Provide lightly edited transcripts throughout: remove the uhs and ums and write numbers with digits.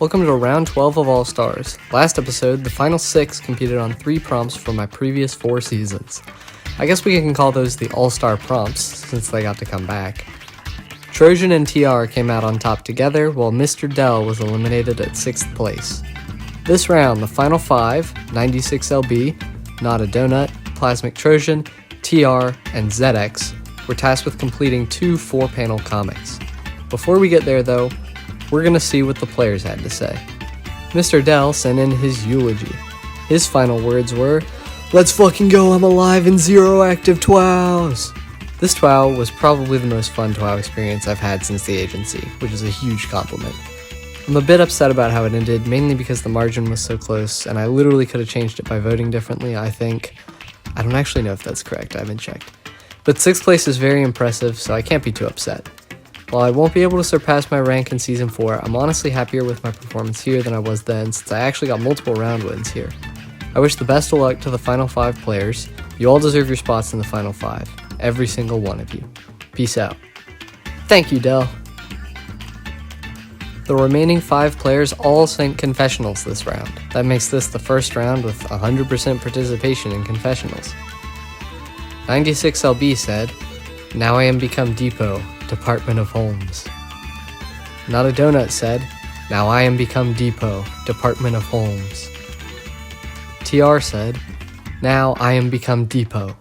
Welcome to round 12 of All Stars. Last episode, the final 6 competed on 3 prompts from my previous 4 seasons. I guess we can call those the All-Star prompts, since they got to come back. Trojan and TR came out on top together, while Mr. Dell was eliminated at 6th place. This round, the final 5, 96LB, Not a Donut, Plasmic Trojan, TR, and ZX, were tasked with completing 2 4-panel comics. Before we get there though, we're gonna see what the players had to say. Mr. Dell sent in his eulogy. His final words were, "Let's fucking go, I'm alive in 0 active TWOWs!" This TWOW was probably the most fun TWOW experience I've had since the agency, which is a huge compliment. I'm a bit upset about how it ended, mainly because the margin was so close, and I literally could have changed it by voting differently, I think. I don't actually know if that's correct, I haven't checked. But 6th place is very impressive, so I can't be too upset. While I won't be able to surpass my rank in Season 4, I'm honestly happier with my performance here than I was then, since I actually got multiple round wins here. I wish the best of luck to the final 5 players. You all deserve your spots in the final 5. Every single one of you. Peace out. Thank you, Dell. The remaining 5 players all sent confessionals this round. That makes this the first round with 100% participation in confessionals. 96LB said, "Now I am become Depot, Department of Homes." Not a Donut said, "Now I am become Depot, Department of Homes." TR said, "Now I am become Depot,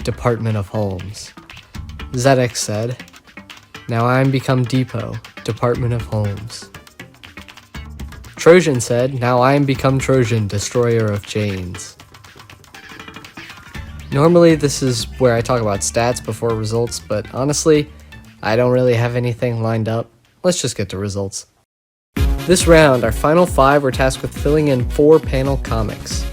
Department of Homes." ZX said, "Now I am become Depot, Department of Homes." Trojan said, "Now I am become Trojan, Destroyer of Chains." Normally this is where I talk about stats before results, but honestly, I don't really have anything lined up. Let's just get to results. This round, our final 5 were tasked with filling in 4-panel comics.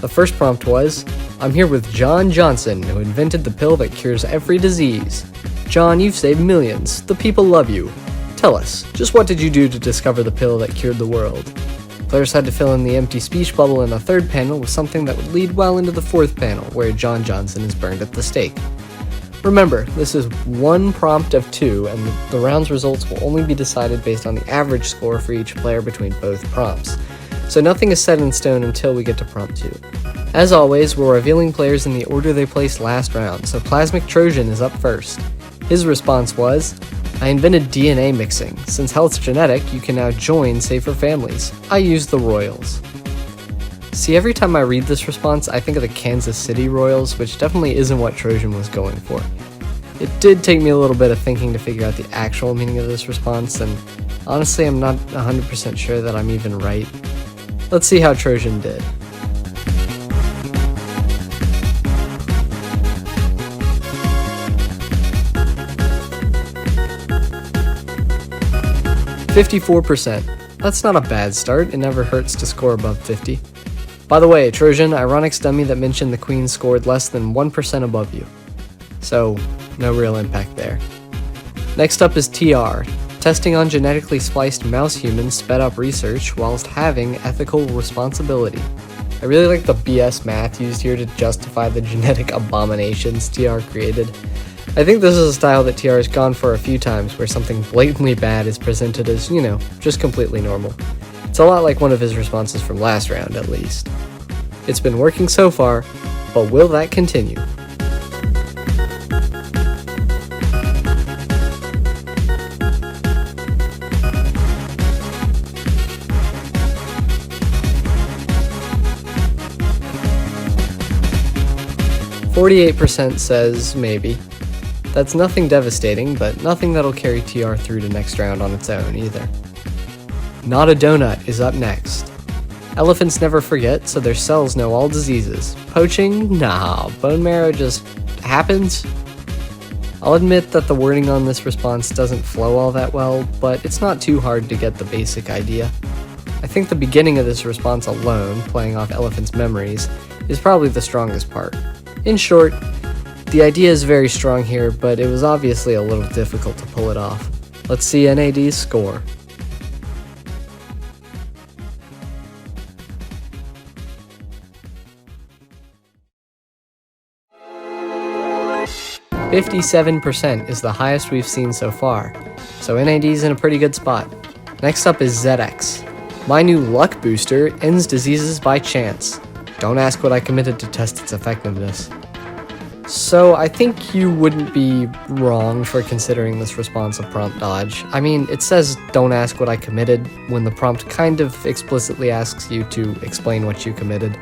The first prompt was, "I'm here with John Johnson, who invented the pill that cures every disease. John, you've saved millions. The people love you. Tell us, just what did you do to discover the pill that cured the world?" Players had to fill in the empty speech bubble in the 3rd panel with something that would lead well into the 4th panel, where John Johnson is burned at the stake. Remember, this is 1 prompt of 2, and the round's results will only be decided based on the average score for each player between both prompts. So nothing is set in stone until we get to prompt 2. As always, we're revealing players in the order they placed last round, so Plasmic Trojan is up first. His response was, "I invented DNA mixing. Since health's genetic, you can now join safer families. I use the Royals." See, every time I read this response, I think of the Kansas City Royals, which definitely isn't what Trojan was going for. It did take me a little bit of thinking to figure out the actual meaning of this response, and honestly, I'm not 100% sure that I'm even right. Let's see how Trojan did. "54%. That's not a bad start. It never hurts to score above 50. By the way, Trojan, Ironics dummy that mentioned the Queen scored less than 1% above you. So, no real impact there. Next up is TR. Testing on genetically spliced mouse humans sped up research whilst having ethical responsibility. I really like the BS math used here to justify the genetic abominations TR created. I think this is a style that TR has gone for a few times, where something blatantly bad is presented as, just completely normal. It's a lot like one of his responses from last round, at least. It's been working so far, but will that continue? "48% says maybe. That's nothing devastating, but nothing that'll carry TR through to next round on its own either." Not a Donut is up next. "Elephants never forget, so their cells know all diseases. Poaching? Nah, bone marrow just happens." I'll admit that the wording on this response doesn't flow all that well, but it's not too hard to get the basic idea. I think the beginning of this response alone, playing off Elephant's memories, is probably the strongest part. In short, the idea is very strong here, but it was obviously a little difficult to pull it off. Let's see NAD's score. 57% is the highest we've seen so far, so NAD's in a pretty good spot. Next up is ZX. My new luck booster ends diseases by chance. Don't ask what I committed to test its effectiveness. So I think you wouldn't be wrong for considering this response a prompt dodge. I mean, it says don't ask what I committed when the prompt kind of explicitly asks you to explain what you committed.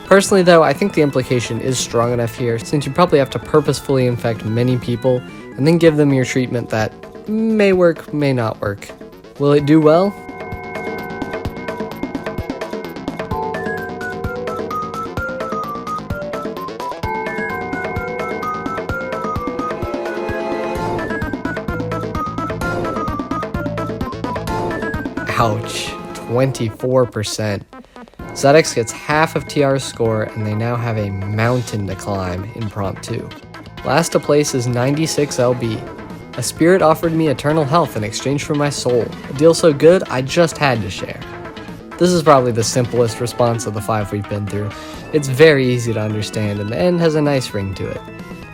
Personally though, I think the implication is strong enough here, since you probably have to purposefully infect many people and then give them your treatment that may work, may not work. Will it do well? Ouch, 24%. ZX gets half of TR's score, and they now have a mountain to climb in Prompt 2. Last to place is 96 LB. A spirit offered me eternal health in exchange for my soul. A deal so good, I just had to share. This is probably the simplest response of the 5 we've been through. It's very easy to understand, and the end has a nice ring to it.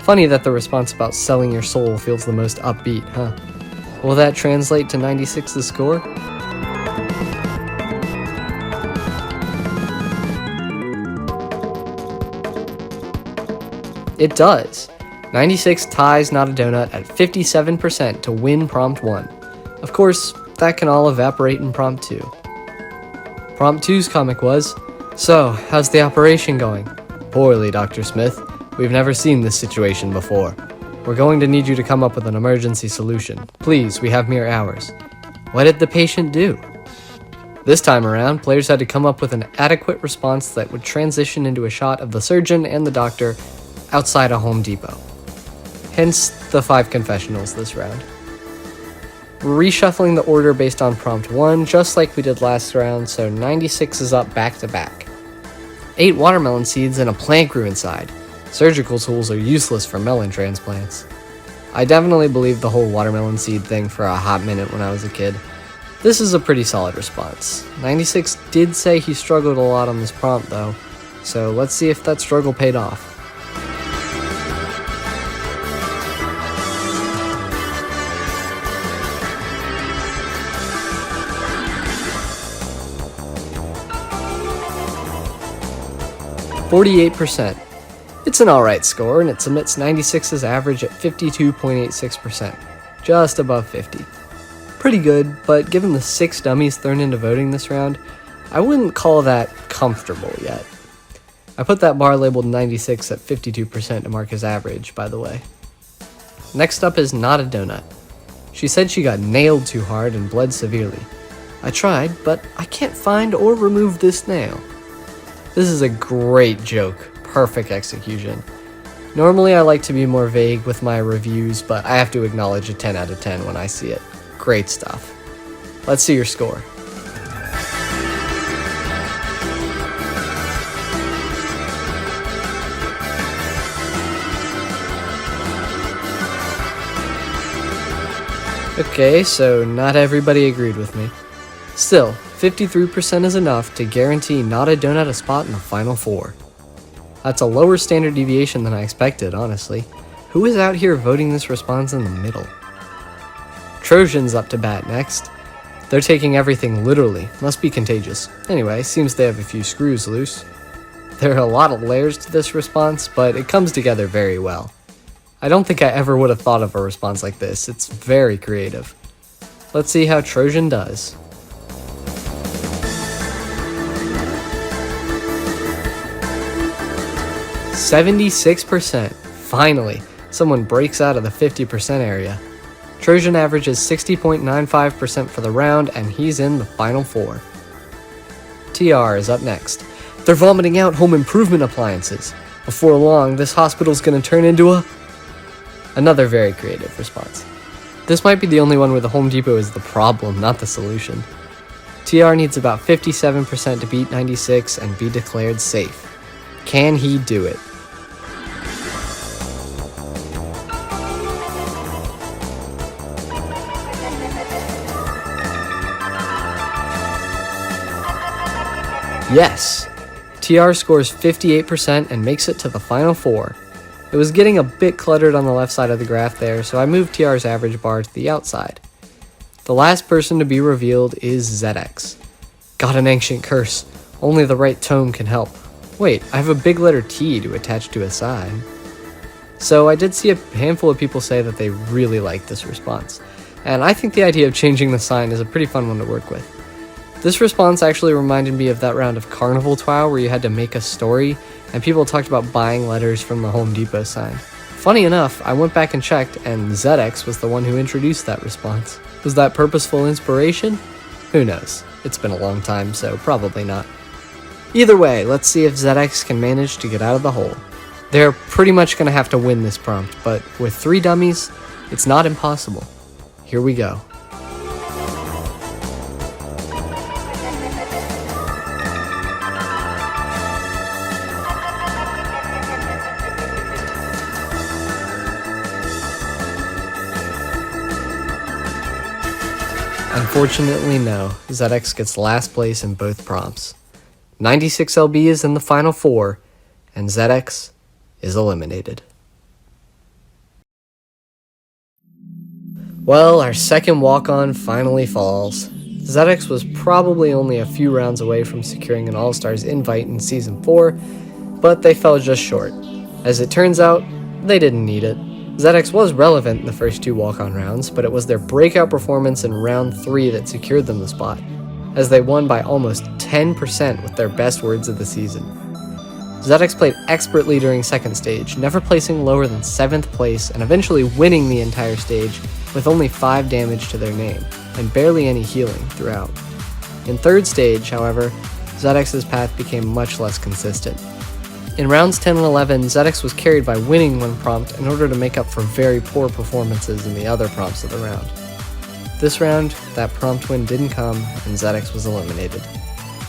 Funny that the response about selling your soul feels the most upbeat, huh? Will that translate to 96's score? It does. 96 ties Not a Donut at 57% to win Prompt 1. Of course, that can all evaporate in Prompt 2. Prompt 2's comic was, "So, how's the operation going?" "Poorly, Dr. Smith. We've never seen this situation before. We're going to need you to come up with an emergency solution. Please, we have mere hours." What did the patient do? This time around, players had to come up with an adequate response that would transition into a shot of the surgeon and the doctor outside a Home Depot. Hence the 5 confessionals this round. Reshuffling the order based on Prompt 1, just like we did last round, so 96 is up back to back. 8 watermelon seeds and a plant grew inside. Surgical tools are useless for melon transplants. I definitely believed the whole watermelon seed thing for a hot minute when I was a kid. This is a pretty solid response. 96 did say he struggled a lot on this prompt though, so let's see if that struggle paid off. %. It's an alright score, and it submits 96's average at 52.86%, just above 50. Pretty good, but given the 6 dummies thrown into voting this round, I wouldn't call that comfortable yet. I put that bar labeled 96 at 52% to mark his average, by the way. Next up is Not a Donut. She said she got nailed too hard and bled severely. I tried, but I can't find or remove this nail. This is a great joke, perfect execution. Normally I like to be more vague with my reviews, but I have to acknowledge a 10 out of 10 when I see it. Great stuff. Let's see your score. Okay, so not everybody agreed with me. Still, 53% is enough to guarantee Not a Donut a spot in the final 4. That's a lower standard deviation than I expected, honestly. Who is out here voting this response in the middle? Trojan's up to bat next. They're taking everything literally, must be contagious. Anyway, seems they have a few screws loose. There are a lot of layers to this response, but it comes together very well. I don't think I ever would have thought of a response like this, it's very creative. Let's see how Trojan does. %. Finally, someone breaks out of the 50% area. Trojan averages 60.95% for the round, and he's in the final 4. TR is up next. They're vomiting out home improvement appliances. Before long, this hospital's gonna turn into another very creative response. This might be the only one where the Home Depot is the problem, not the solution. TR needs about 57% to beat 96 and be declared safe. Can he do it? Yes! TR scores 58% and makes it to the final 4. It was getting a bit cluttered on the left side of the graph there, so I moved TR's average bar to the outside. The last person to be revealed is ZX. Got an ancient curse. Only the right tome can help. Wait, I have a big letter T to attach to a sign. So I did see a handful of people say that they really liked this response, and I think the idea of changing the sign is a pretty fun one to work with. This response actually reminded me of that round of Carnival TWOW where you had to make a story, and people talked about buying letters from the Home Depot sign. Funny enough, I went back and checked, and ZX was the one who introduced that response. Was that purposeful inspiration? Who knows? It's been a long time, so probably not. Either way, let's see if ZX can manage to get out of the hole. They're pretty much going to have to win this prompt, but with 3 dummies, it's not impossible. Here we go. Unfortunately, no. ZX gets last place in both prompts. 96 LB is in the final 4, and ZX is eliminated. Well, our second walk-on finally falls. ZX was probably only a few rounds away from securing an All-Stars invite in Season 4, but they fell just short. As it turns out, they didn't need it. ZX was relevant in the first 2 walk-on rounds, but it was their breakout performance in round 3 that secured them the spot, as they won by almost 10% with their best words of the season. ZX played expertly during second stage, never placing lower than 7th place and eventually winning the entire stage with only 5 damage to their name, and barely any healing throughout. In third stage, however, ZX's path became much less consistent. In rounds 10 and 11, ZX was carried by winning one prompt in order to make up for very poor performances in the other prompts of the round. This round, that prompt win didn't come, and ZX was eliminated.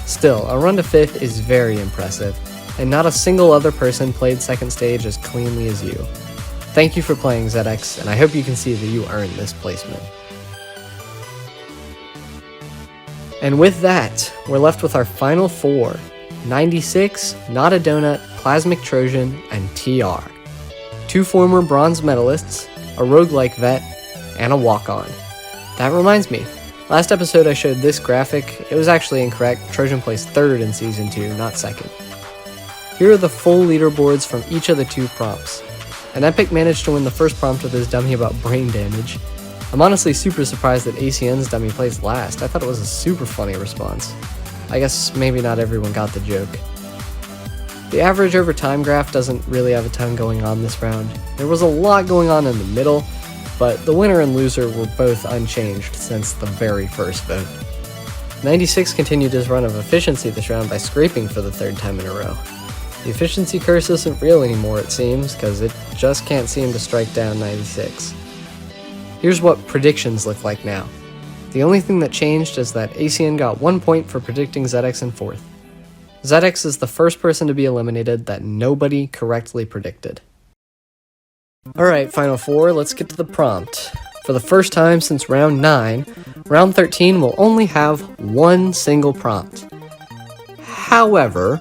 Still, a run to 5th is very impressive, and not a single other person played second stage as cleanly as you. Thank you for playing, ZX, and I hope you can see that you earned this placement. And with that, we're left with our final 4. 96, Not a Donut, Plasmic Trojan, and TR. 2 former bronze medalists, a roguelike vet, and a walk-on. That reminds me, last episode I showed this graphic. It was actually incorrect. Trojan placed 3rd in Season 2, not 2nd. Here are the full leaderboards from each of the 2 prompts. And Epic managed to win the first prompt with his dummy about brain damage. I'm honestly super surprised that ACN's dummy placed last. I thought it was a super funny response. I guess maybe not everyone got the joke. The average over time graph doesn't really have a ton going on this round. There was a lot going on in the middle, but the winner and loser were both unchanged since the very first vote. 96 continued his run of efficiency this round by scraping for the 3rd time in a row. The efficiency curse isn't real anymore, it seems, because it just can't seem to strike down 96. Here's what predictions look like now. The only thing that changed is that ACN got 1 point for predicting ZX in 4th. ZX is the first person to be eliminated that nobody correctly predicted. Alright, final 4, let's get to the prompt. For the first time since round 9, round 13 will only have 1 single prompt. However,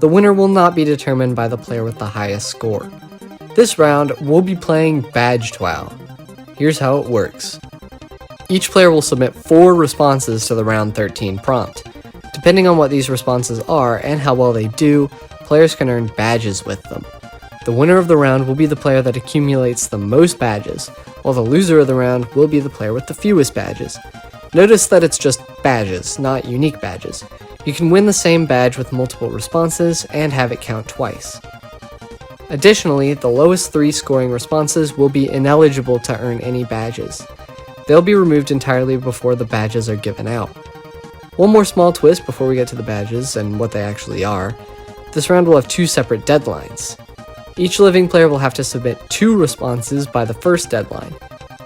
the winner will not be determined by the player with the highest score. This round, we'll be playing Badge TWOW. Here's how it works. Each player will submit 4 responses to the round 13 prompt. Depending on what these responses are and how well they do, players can earn badges with them. The winner of the round will be the player that accumulates the most badges, while the loser of the round will be the player with the fewest badges. Notice that it's just badges, not unique badges. You can win the same badge with multiple responses and have it count twice. Additionally, the lowest 3 scoring responses will be ineligible to earn any badges. They'll be removed entirely before the badges are given out. One more small twist before we get to the badges and what they actually are. This round will have 2 separate deadlines. Each living player will have to submit 2 responses by the first deadline.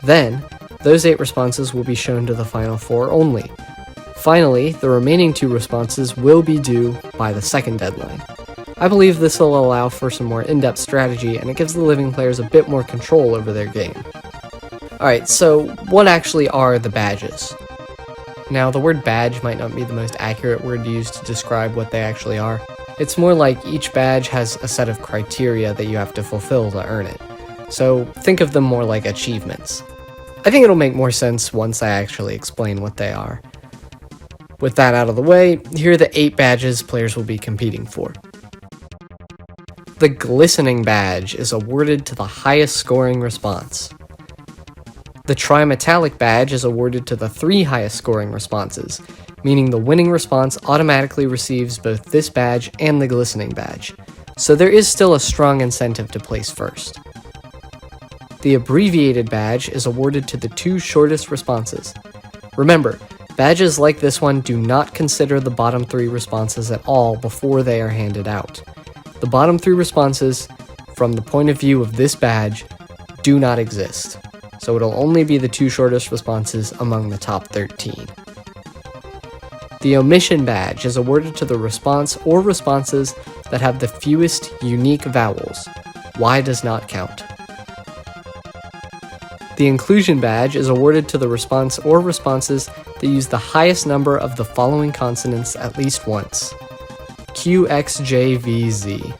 Then, those 8 responses will be shown to the final 4 only. Finally, the remaining 2 responses will be due by the second deadline. I believe this will allow for some more in-depth strategy, and it gives the living players a bit more control over their game. Alright, so what actually are the badges? Now, the word badge might not be the most accurate word used to describe what they actually are. It's more like each badge has a set of criteria that you have to fulfill to earn it. So think of them more like achievements. I think it'll make more sense once I actually explain what they are. With that out of the way, here are the 8 badges players will be competing for. The Glistening badge is awarded to the highest scoring response. The Trimetallic badge is awarded to the 3 highest scoring responses, meaning the winning response automatically receives both this badge and the Glistening badge, so there is still a strong incentive to place first. The Abbreviated badge is awarded to the 2 shortest responses. Remember, badges like this one do not consider the bottom 3 responses at all before they are handed out. The bottom 3 responses, from the point of view of this badge, do not exist, so it'll only be the 2 shortest responses among the top 13. The Omission badge is awarded to the response or responses that have the fewest unique vowels. Y does not count. The Inclusion badge is awarded to the response or responses that use the highest number of the following consonants at least once. Q, X, J, V, Z.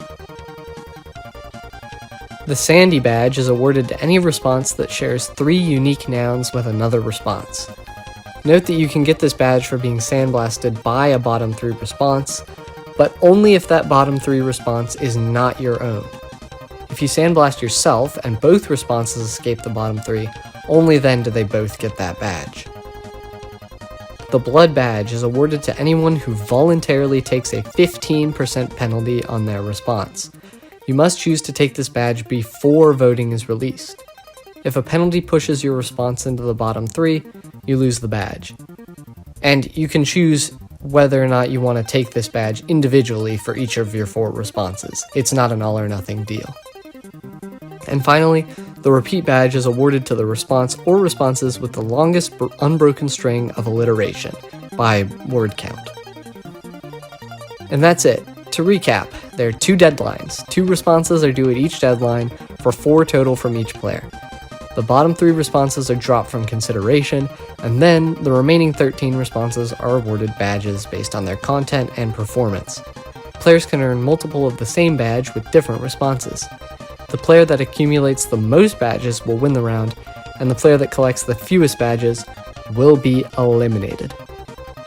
The Sandy badge is awarded to any response that shares 3 unique nouns with another response. Note that you can get this badge for being sandblasted by a bottom 3 response, but only if that bottom 3 response is not your own. If you sandblast yourself and both responses escape the bottom 3, only then do they both get that badge. The Blood badge is awarded to anyone who voluntarily takes a 15% penalty on their response. You must choose to take this badge before voting is released. If a penalty pushes your response into the bottom 3, you lose the badge. And you can choose whether or not you want to take this badge individually for each of your 4 responses. It's not an all or nothing deal. And finally, the Repeat badge is awarded to the response or responses with the longest unbroken string of alliteration, by word count. And that's it. To recap, there are 2 deadlines. 2 responses are due at each deadline, for 4 total from each player. The bottom 3 responses are dropped from consideration, and then the remaining 13 responses are awarded badges based on their content and performance. Players can earn multiple of the same badge with different responses. The player that accumulates the most badges will win the round, and the player that collects the fewest badges will be eliminated.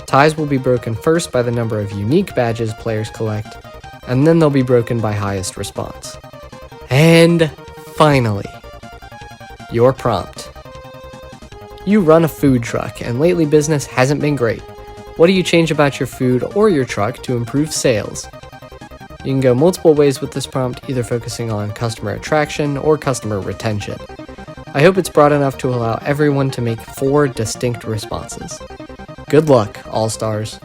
Ties will be broken first by the number of unique badges players collect, and then they'll be broken by highest response. And finally, your prompt. You run a food truck, and lately business hasn't been great. What do you change about your food or your truck to improve sales? You can go multiple ways with this prompt, either focusing on customer attraction or customer retention. I hope it's broad enough to allow everyone to make 4 distinct responses. Good luck, All-Stars.